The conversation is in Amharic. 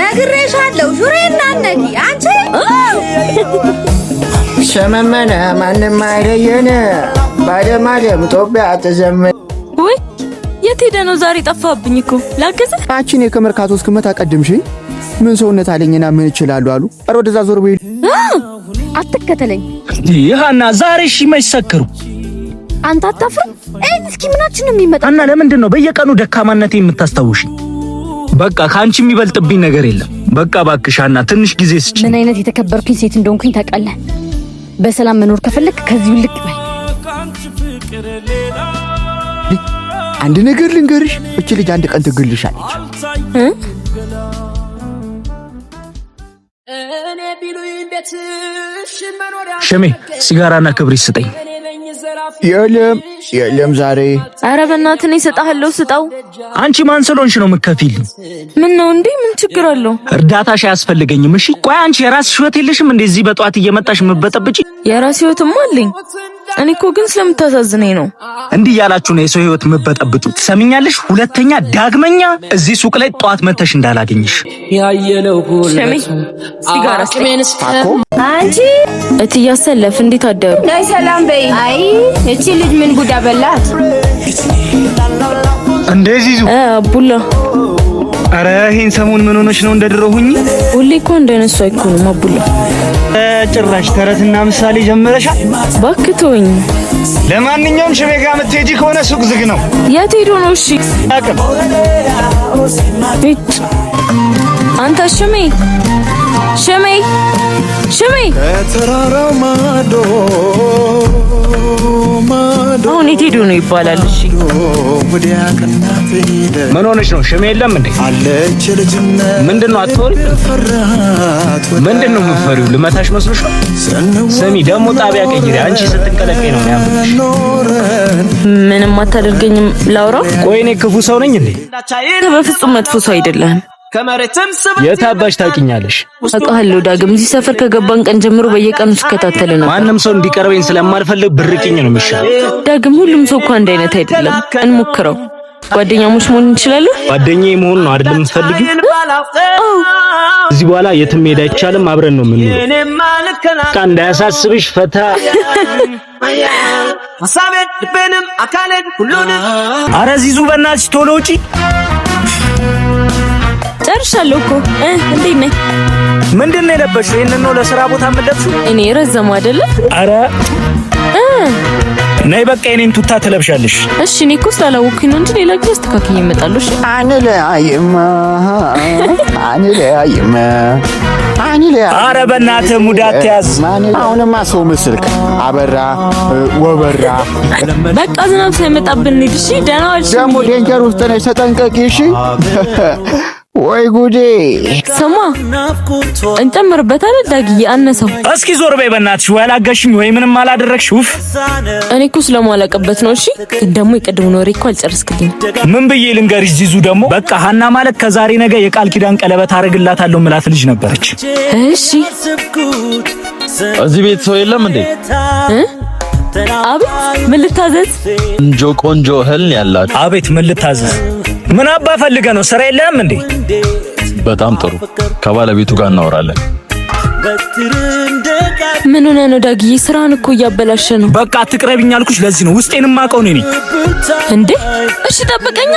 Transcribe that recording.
ነግሬሻለሁ ሹሬና ነቂ አንቺ ሸመመነ ማንም አይለየን ባደማደም ኢትዮጵያ ተዘመን ወይ የት ሄደ ነው ዛሬ ጠፋብኝ እኮ ላገዘ አቺኔ ከመርካቶ እስከመታ ቀድምሽ ምን ሰውነት አለኝና ምን ይችላሉ አሉ አረ ወደዛ ዞር በይ አትከተለኝ ይሃና ዛሬ እሺ ማይሰከሩ አንተ አታፍር እስኪ ምናችን ነው የሚመጣ እና ለምንድን ነው በየቀኑ ደካማነቴ የምታስታውሽ በቃ ካንቺ የሚበልጥብኝ ነገር የለም በቃ ባክሻና ትንሽ ጊዜ ስጪ ምን አይነት የተከበርኩኝ ሴት እንደሆንኩኝ ታውቃለህ በሰላም መኖር ከፈለክ ከዚህ ልክ በይ አንድ ነገር ልንገርሽ እቺ ልጅ አንድ ቀን ትግልሻለች ሸሜ ሲጋራና ክብሪት ስጠኝ የለም ዛሬ አረ በእናትህ ነው እሰጣለሁ ስጣው አንቺ ማን ስለሆንሽ ነው የምትከፊልኝ ምን ነው እንዴ ምን ችግር አለው እርዳታሽ አያስፈልገኝም እሺ ቆይ አንቺ የራስሽ ህይወት የለሽም እንደዚህ በጧት እየመጣሽ መበጠብጪ የራስ ህይወትም አለኝ እኔ እኮ ግን ስለምታሳዝነኝ ነው እንዲህ ያላችሁ ነው የሰው ህይወት መበጠብጡ ትሰሚኛለሽ ሁለተኛ ዳግመኛ እዚህ ሱቅ ላይ ጧት መተሽ እንዳላገኝሽ ያየለው ሸሜ ሲጋራ አኮ አንቺ እትያሰለፍ እንዴት አደሩ ናይ ሰላም በይ አይ እቺ ልጅ ምን ጉዳ በላት እንደዚህ አቡላ አረ ይሄን ሰሞን ምን ሆነሽ ነው እንደድሮሁኝ ሁሌ እኮ እንደነሱ አይኮንም አቡላ ጭራሽ ተረትና ምሳሌ ጀመረሻል ባክቶኝ ለማንኛውም ሽሜ ጋር የምትሄጂ ከሆነ ሱቅ ዝግ ነው የት ሄዶ ነው እሺ አቅም አንተ ሽሜ ተራራው ማዶ አሁን የት ሄዶ ነው ይባላል እሺ ወዲያ ቀናት ሄደ ምን ሆነሽ ነው ሽሜ የለም እንዴ አለች ልጅነት ምንድነው አትወሪ ፈራት ምንድነው የምትፈሪው ልመታሽ መስሎሽ ስሚ ደግሞ ጣቢያ ቀይሪ አንቺ ስትንቀለቀይ ነው ያምርሽ ምንም አታደርገኝም ላውራው ቆይ እኔ ክፉ ሰው ነኝ እንዴ በፍጹም መጥፎ ሰው አይደለም የታባሽ ታውቂኛለሽ አውቃለሁ ዳግም እዚህ ሰፈር ከገባን ቀን ጀምሮ በየቀኑ ስከታተል ነው ማንንም ሰው እንዲቀርበኝ ስለማልፈልግ ብርቅኝ ነው የሚሻለው ዳግም ሁሉም ሰው እኮ አንድ አይነት አይደለም እንሞክረው ጓደኛሞች መሆን እንችላለን ጓደኛዬ መሆን ነው አይደል የምትፈልጊው እዚህ በኋላ የትም ሄድ አይቻልም አብረን ነው የምንኖር በቃ እንዳያሳስብሽ ፈታ አረ ዚዙ በእናትሽ ቶሎ ውጪ ጨርሻለሁ እኮ እንዴት ነህ ምንድነው የለበሽው ይሄንን ነው ለሥራ ቦታ የምትለብሺው እኔ ረዘም አይደለ አረ ነይ በቃ እኔን ቱታ ትለብሻለሽ እሺ እኔ እኮ ስላላወኩኝ ነው እንጂ ሌላ ጊዜ አስተካክዬ እመጣለሁ እሺ አንለ አረ በእናትህ ሙዳት ያዝ አሁንማ ሰው ምስልክ አበራ ወበራ በቃ ዝናብ ሳይመጣብን እንሂድ እሺ ደህና ዋልሽ ደግሞ ዴንጀር ውስጥ ነሽ ተጠንቀቂ እሺ ወይ ጉዴ ስማ እንጨምርበት አይደል ዳግዬ አነሰው እስኪ ዞር በይ በእናትሽ ወይ አላገሽኝ ወይ ምንም አላደረግሽ ውፍ እኔ እኮ ስለማላቀበት ነው እሺ ደግሞ ይቀድም ነው ሪኮ አልጨርስክልኝ ምን ብዬ ልንገርሽ ዚዙ ደግሞ በቃ ሀና ማለት ከዛሬ ነገ የቃል ኪዳን ቀለበት አረግላታለሁ ምላት ልጅ ነበረች እሺ እዚህ ቤት ሰው የለም እንዴ አቤት ምን ልታዘዝ ቆንጆ እህል ያላችሁ አቤት ምን ልታዘዝ ምን አባ ፈልገ ነው ስራ የለም እንዴ በጣም ጥሩ ከባለቤቱ ጋር እናወራለን ምን ሆነ ነው ዳግዬ ስራን እኮ እያበላሸ ነው በቃ አትቅረብኝ አልኩሽ ለዚህ ነው ውስጤንም ማቀው ነኝ እንዴ እሺ ጠብቀኛ